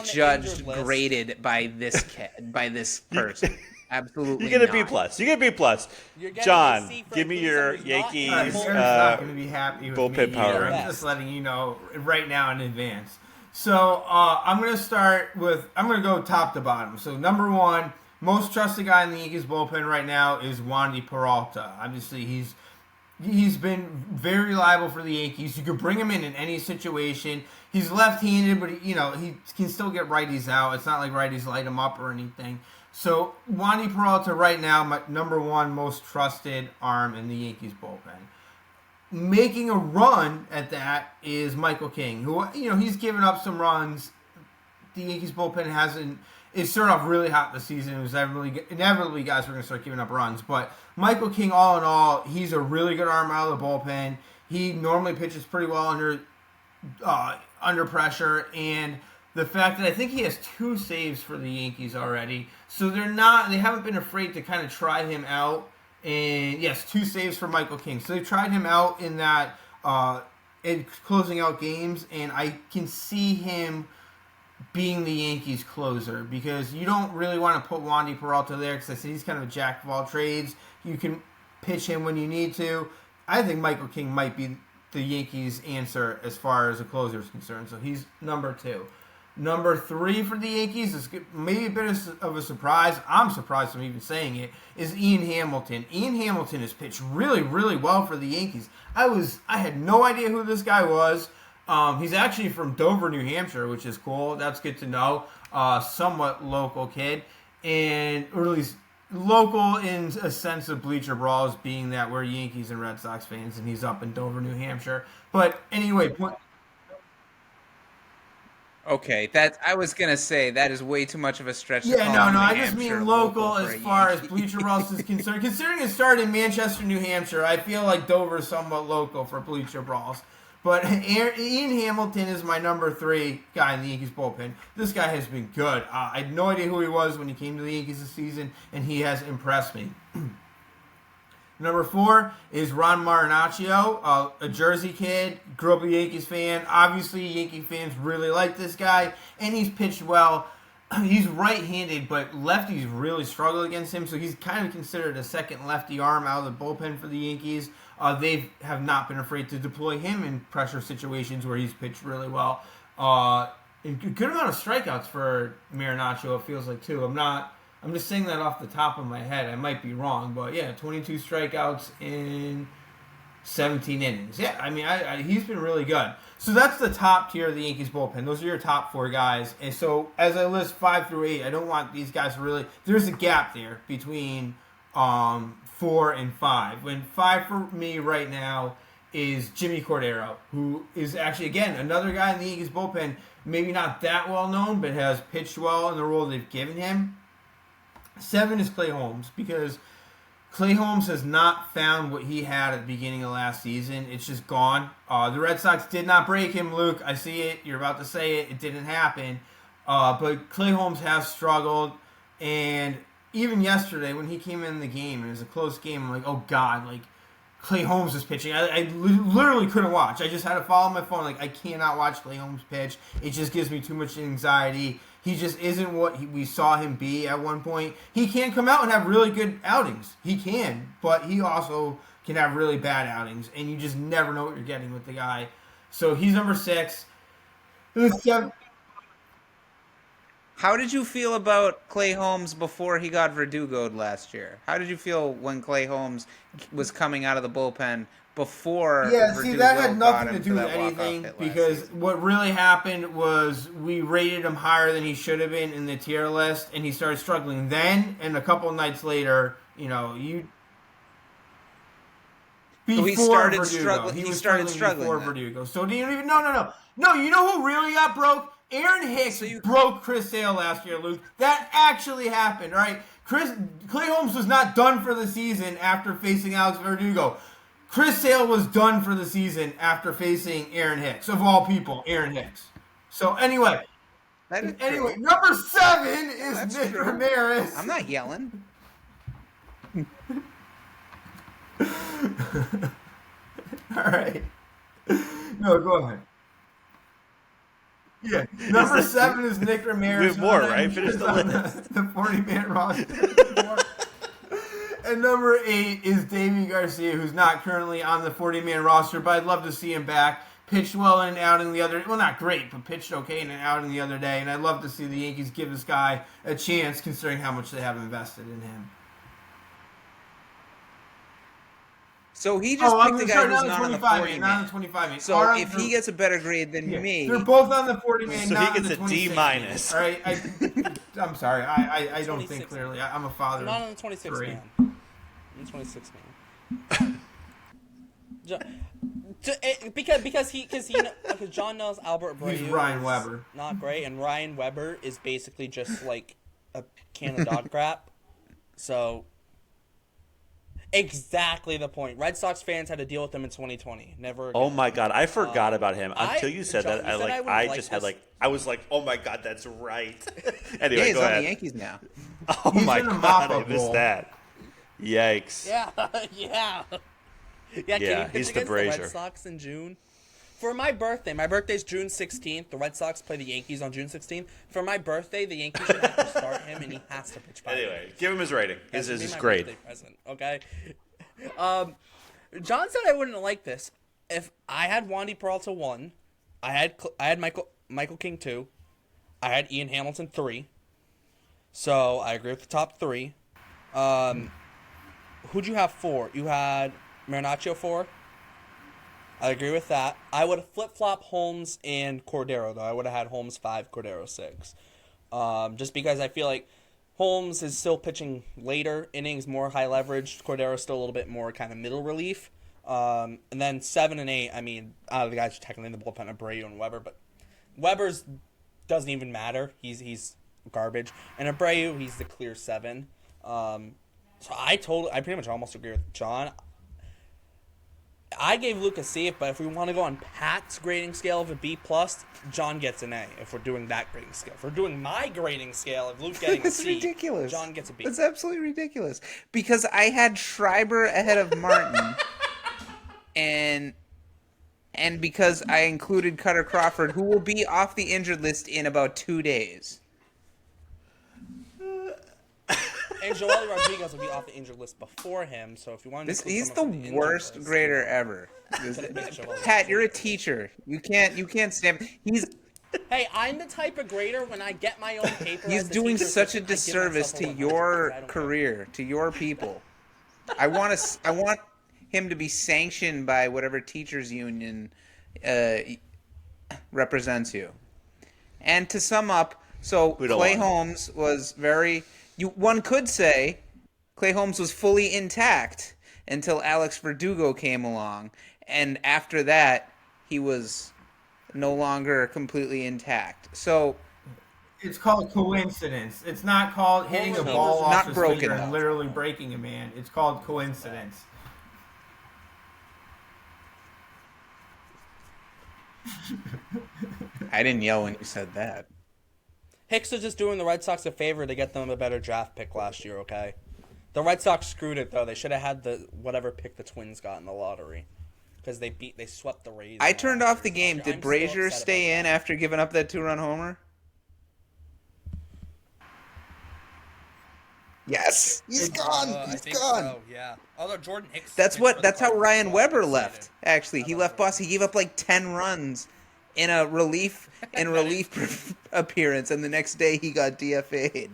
judged graded by this person. Absolutely You get a not. B+. You get a B+. John, give me your Yankees Eric's not going to be happy with bullpen me power either. rankings. I'm just letting you know right now in advance. So I'm going to go top to bottom. So number 1, most trusted guy in the Yankees bullpen right now is Wandy Peralta. Obviously, he's been very reliable for the Yankees. You could bring him in any situation. He's left-handed, but he can still get righties out. It's not like righties light him up or anything. So Wandy Peralta right now, my number 1 most trusted arm in the Yankees bullpen. Making a run at that is Michael King, who he's given up some runs. The Yankees bullpen it started off really hot this season. It was inevitably guys were going to start giving up runs. But Michael King, all in all, he's a really good arm out of the bullpen. He normally pitches pretty well under pressure, and the fact that I think he has 2 saves for the Yankees already, so they haven't been afraid to kind of try him out. And yes, 2 saves for Michael King. So they tried him out in that in closing out games, and I can see him being the Yankees closer because you don't really want to put Wandy Peralta there because I said he's kind of a jack of all trades. You can pitch him when you need to. I think Michael King might be the Yankees' answer as far as a closer is concerned. So he's number 2. Number 3 for the Yankees is maybe a bit of a surprise. I'm surprised I'm even saying it. Is Ian Hamilton. Ian Hamilton has pitched really, really well for the Yankees. I had no idea who this guy was. He's actually from Dover, New Hampshire, which is cool. That's good to know. Somewhat local kid, and or at least local in a sense of Bleacher Brawls, being that we're Yankees and Red Sox fans, and he's up in Dover, New Hampshire. But anyway, Okay, I was gonna say that is way too much of a stretch. yeah, to call no, New I just Hampshire mean local for as a far as Yankee. Bleacher Brawls is concerned. Considering it started in Manchester, New Hampshire, I feel like Dover is somewhat local for Bleacher Brawls. But Ian Hamilton is my number 3 guy in the Yankees bullpen. This guy has been good. I had no idea who he was when he came to the Yankees this season, and he has impressed me. Number 4 is Ron Marinaccio, a Jersey kid, grew up a Yankees fan. Obviously, Yankee fans really like this guy, and he's pitched well. He's right-handed, but lefties really struggle against him, so he's kind of considered a second lefty arm out of the bullpen for the Yankees. They have not been afraid to deploy him in pressure situations where he's pitched really well. A good amount of strikeouts for Marinaccio, it feels like, too. I'm just saying that off the top of my head. I might be wrong, but yeah, 22 strikeouts in 17 innings. Yeah, I mean, he's been really good. So that's the top tier of the Yankees bullpen. Those are your top 4 guys. And so as I list 5 through 8, I don't want these guys to really... There's a gap there between 4 and 5. When 5 for me right now is Jimmy Cordero, who is actually, again, another guy in the Yankees bullpen, maybe not that well known, but has pitched well in the role they've given him. 7 is Clay Holmes, because Clay Holmes has not found what he had at the beginning of last season. It's just gone. The Red Sox did not break him, Luke. I see it. You're about to say it. It didn't happen. But Clay Holmes has struggled, and even yesterday when he came in the game, and it was a close game, I'm like, oh, God, like, Clay Holmes is pitching. I literally couldn't watch. I just had to follow my phone. Like, I cannot watch Clay Holmes pitch. It just gives me too much anxiety. He just isn't what we saw him be at one point. He can come out and have really good outings. He can, but he also can have really bad outings, and you just never know what you're getting with the guy. So he's number 6. How did you feel about Clay Holmes before he got Verdugo'd last year? How did you feel when Clay Holmes was coming out of the bullpen before? Yeah, see, Verdugo that had got nothing to him do for with that walk-off anything, hit last because season? what really happened was we rated him higher than he should have been in the tier list, and he started struggling then, and a couple nights later, before he started Verdugo. struggling. He started struggling before then. Verdugo. So do you even no? You know who really got broke? Aaron Hicks broke Chris Sale last year, Luke. That actually happened, right? Clay Holmes was not done for the season after facing Alex Verdugo. Chris Sale was done for the season after facing Aaron Hicks, of all people, Aaron Hicks. So anyway, True. number 7 is That's Nick true. Ramirez. I'm not yelling. All right. No, go ahead. Yeah, number 7 is Nick Ramirez. We have more, right? Finish the list. The 40-man roster. And number 8 is Davey Garcia, who's not currently on the 40-man roster, but I'd love to see him back. Pitched well in an outing the other, well, not great, but pitched okay in an outing the other day, and I'd love to see the Yankees give this guy a chance, considering how much they have invested in him. So he just picked a guy who's not on the 40 not on man. the 25 man. So if he gets a better grade than me, they're both on the 40 man. So not he on gets the a 26 D minus. man. All right, I'm sorry. I don't think 26 clearly. I'm a father. Not on the 26 Three. man. On the 26 man. Because John knows Albert Abreu He's Ryan is Weber. not great, and Ryan Weber is basically just like a can of dog crap. So exactly the point. Red Sox fans had to deal with him in 2020. Never again. Oh my God, I forgot about him until you said John, that. you said I would I like just had this. I was like, oh my God, that's right. yeah, Anyway, he's go on ahead. the Yankees now. Oh He's my in a God, mop-up I missed role. that. Yikes. Yeah, yeah. Yeah, can Yeah, you pitch he's the against the Brazier. Red Sox in June? For my birthday's June 16th. The Red Sox play the Yankees on June 16th. For my birthday, the Yankees should have to start him, and he has to pitch 5 Anyway, innings. give him his rating. His That should be is my grade. birthday present, okay? John said I wouldn't like this. If I had Wandy Peralta 1, I had Michael King 2, I had Ian Hamilton 3. So I agree with the top 3. Who'd you have 4? You had Marinaccio 4. I agree with that. I would have flip-flopped Holmes and Cordero, though. I would have had Holmes 5, Cordero 6. Just because I feel like Holmes is still pitching later innings, more high leverage. Cordero's still a little bit more kind of middle relief. And then 7 and 8, I mean, the guys are technically in the bullpen, Abreu and Weber, but Weber's doesn't even matter. He's garbage. And Abreu, he's the clear 7. So I pretty much almost agree with John. I gave Luke a C, but if we want to go on Pat's grading scale of a B+, John gets an A if we're doing that grading scale. If we're doing my grading scale of Luke getting a C, ridiculous. John gets a B. That's absolutely ridiculous. Because I had Schreiber ahead of Martin, and because I included Cutter Crawford, who will be off the injured list in about 2 days. And Joely Rodriguez will be off the injured list before him, so if you want to He's the worst grader ever. Pat, you're a teacher. You can't stand. Hey, I'm the type of grader when I get my own paper. He's as the doing teacher such a assistant, I give disservice myself a to 100 your because I don't career, to your people. I want him to be sanctioned by whatever teachers union represents you. And to sum up, so Clay Holmes was one could say Clay Holmes was fully intact until Alex Verdugo came along, and after that he was no longer completely intact. So It's called coincidence. It's not called hitting a ball off his finger and literally breaking a man. It's called coincidence. I didn't yell when you said that. Hicks is just doing the Red Sox a favor to get them a better draft pick last year, okay? The Red Sox screwed it, though. They should have had the whatever pick the Twins got in the lottery. Because they swept the Rays. I turned off the game. Did Brazier stay in after giving up that 2-run homer? Yes, he's gone. He's gone. So, yeah. Although Jordan Hicks. That's how Ryan Weber left. Actually, he left Boston. He gave up like 10 runs in a relief appearance, and the next day he got DFA'd.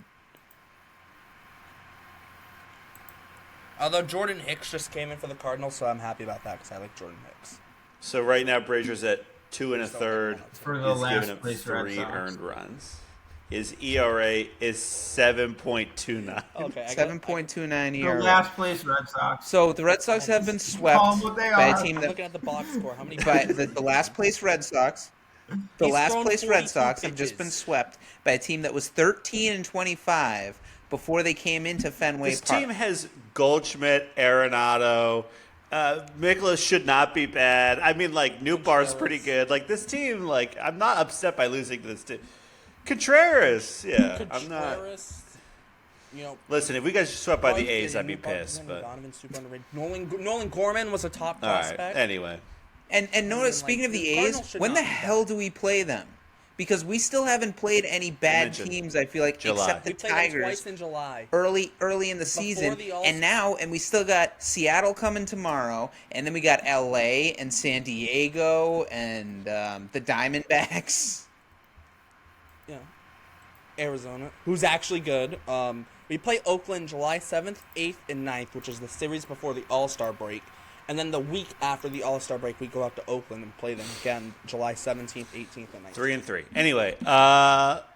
Although Jordan Hicks just came in for the Cardinals, so I'm happy about that because I like Jordan Hicks. So right now, Brazier's at 2 1/3. For the He's last given up place Red 3 Sox. earned runs. His ERA is 7.29. Okay, 7.29 The ERA. last place Red Sox. So the Red Sox have been swept Call them what they by are. a team I'm that looking at the box score. How many? by the last place Red Sox. The He's last thrown place Red 42 Sox have just pitches. been swept by a team that was 13-25 before they came into Fenway This Park. team has Goldschmidt, Arenado. Mikolas should not be bad. I mean, like, Newbar's pretty good. Like, this team, like, I'm not upset by losing to this team. Contreras, yeah, I'm not. You know, Listen, if we got swept by the Bryce A's, did, I'd be Newbar, pissed. But all Donovan's super underrated. Nolan Gorman was a top prospect. right, anyway. And no, then, speaking like, of the the Cardinals A's, should when not the be hell do we play them? Because we still haven't played any bad mentioned teams, I feel like, July. except the We played them Tigers twice in July. early in the season. And we still got Seattle coming tomorrow, and then we got LA and San Diego and the Diamondbacks. Yeah. Arizona, who's actually good. We play Oakland July 7th, 8th, and 9th, which is the series before the All-Star break. And then the week after the All-Star break, we go out to Oakland and play them again July 17th, 18th, and 19th. 3-3. Anyway,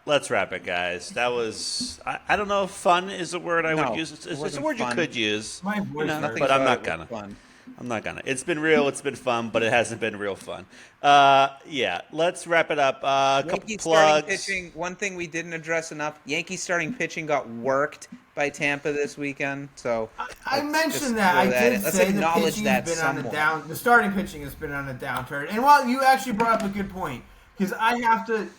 let's wrap it, guys. That was I don't know if fun is a word I No, would use. it It's a wasn't word fun. you could use. My voice Nothing But I'm about not it was gonna. fun. I'm not gonna. It's been real. It's been fun, but it hasn't been real fun. Yeah, let's wrap it up. A couple Yankees starting plugs. pitching. One thing we didn't address enough: Yankees starting pitching got worked by Tampa this weekend. So I let's just mentioned that. throw I did in. Let's say the acknowledge pitching that has been on somewhat. a down. The starting pitching has been on a downturn. And while you actually brought up a good point, because I have to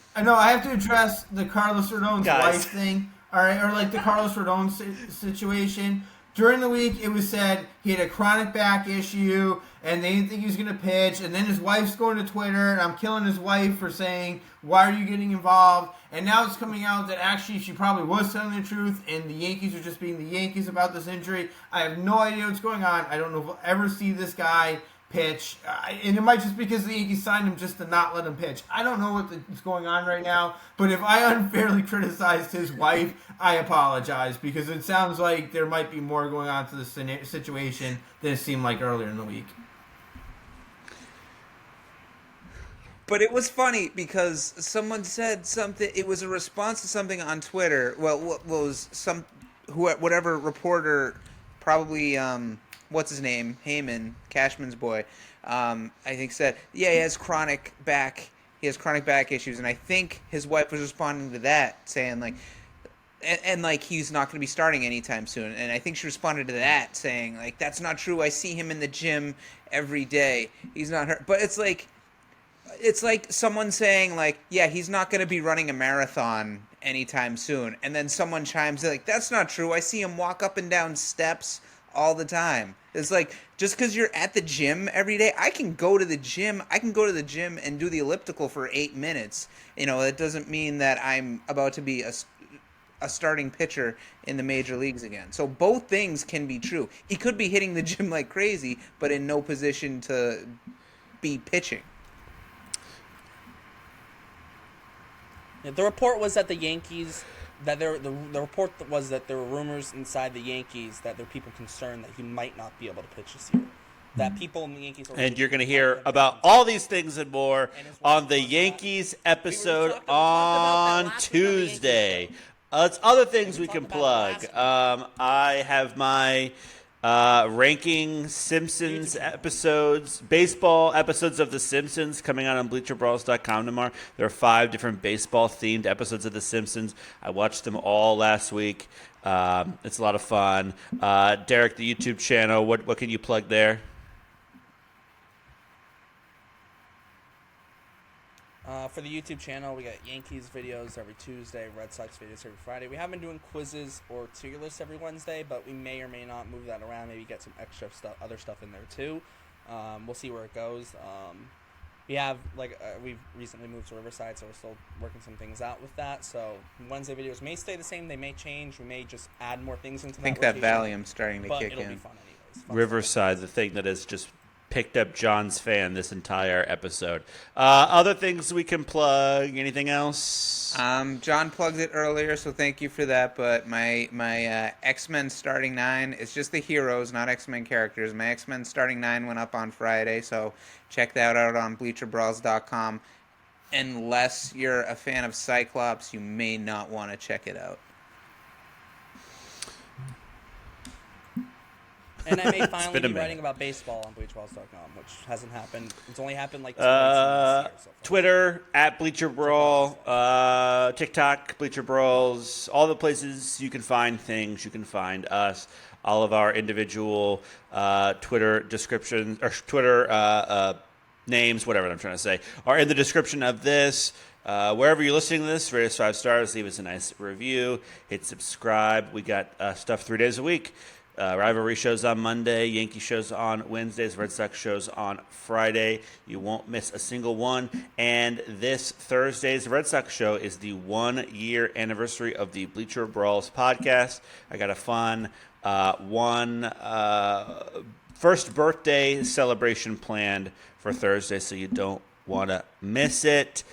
address the Carlos Rodon's Guys. wife thing. All right, or like the Carlos Rodon situation. During the week, it was said he had a chronic back issue, and they didn't think he was going to pitch. And then his wife's going to Twitter, and I'm killing his wife for saying, why are you getting involved? And now it's coming out that actually she probably was telling the truth, and the Yankees are just being the Yankees about this injury. I have no idea what's going on. I don't know if we'll ever see this guy pitch. And it might just because the Yankees signed him just to not let him pitch. I don't know what's going on right now, but if I unfairly criticized his wife, I apologize, because it sounds like there might be more going on to the situation than it seemed like earlier in the week. But it was funny because someone said something. It was a response to something on Twitter. Well, what was whatever reporter, probably what's his name, Heyman, Cashman's boy, I think said, yeah, he has chronic back issues, and I think his wife was responding to that, saying like, and like he's not going to be starting anytime soon, and I think she responded to that saying like, that's not true. I see him in the gym every day. He's not hurt, but it's like someone saying like, yeah, he's not going to be running a marathon anytime soon, and then someone chimes in like, that's not true. I see him walk up and down steps all the time. It's like, just because you're at the gym every day, I can go to the gym and do the elliptical for 8 minutes. That doesn't mean that I'm about to be a starting pitcher in the major leagues again. So both things can be true. He could be hitting the gym like crazy, but in no position to be pitching. Yeah, the report was that the Yankees, the report was that there were rumors inside the Yankees that there are people concerned that he might not be able to pitch this year. That people in the Yankees... And you're going to hear about all these things and more on the Yankees episode on Tuesday. It's other things we can plug. I have my ranking Simpsons episodes, baseball episodes of The Simpsons coming out on BleacherBrawls.com tomorrow. There are 5 different baseball-themed episodes of The Simpsons. I watched them all last week. It's a lot of fun. Derrik, the YouTube channel, what can you plug there? For the YouTube channel, we got Yankees videos every Tuesday, Red Sox videos every Friday. We have been doing quizzes or tier lists every Wednesday, but we may or may not move that around, maybe get some extra stuff, other stuff in there too. We'll see where it goes. We have, we've recently moved to Riverside, so we're still working some things out with that. So Wednesday videos may stay the same, they may change, we may just add more things into that. I think that Valium's starting to kick in. But it'll be fun anyways. Riverside, the thing that has just picked up John's fan this entire episode. Other things we can plug, anything else? John plugged it earlier, so thank you for that, but my X-Men Starting 9, it's just the heroes, not X-Men characters. My X-Men Starting 9 went up on Friday, so check that out on BleacherBrawls.com. Unless you're a fan of Cyclops, you may not want to check it out. And I may finally be writing about baseball on BleacherBrawls.com, which hasn't happened. It's only happened like 2 months this year. So Twitter, at Bleacher Brawl, TikTok, Bleacher Brawls, all the places you can find things, you can find us. All of our individual Twitter descriptions, or Twitter names, whatever I'm trying to say, are in the description of this. Wherever you're listening to this, rate us 5 stars, leave us a nice review, hit subscribe. We got stuff 3 days a week. Rivalry shows on Monday, Yankee shows on Wednesdays, Red Sox shows on Friday. You won't miss a single one. And this Thursday's Red Sox show is the 1-year anniversary of the Bleacher Brawls podcast. I got a fun first birthday celebration planned for Thursday, so you don't want to miss it.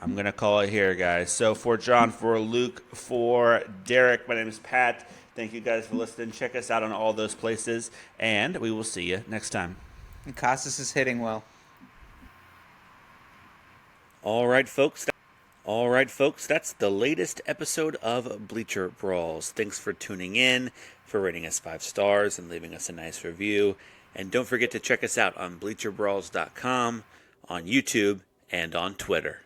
I'm going to call it here, guys. So for John, for Luke, for Derrik, my name is Pat. Thank you guys for listening. Check us out on all those places, and we will see you next time. And Costas is hitting well. All right, folks. That's the latest episode of Bleacher Brawls. Thanks for tuning in, for rating us 5 stars, and leaving us a nice review. And don't forget to check us out on BleacherBrawls.com, on YouTube, and on Twitter.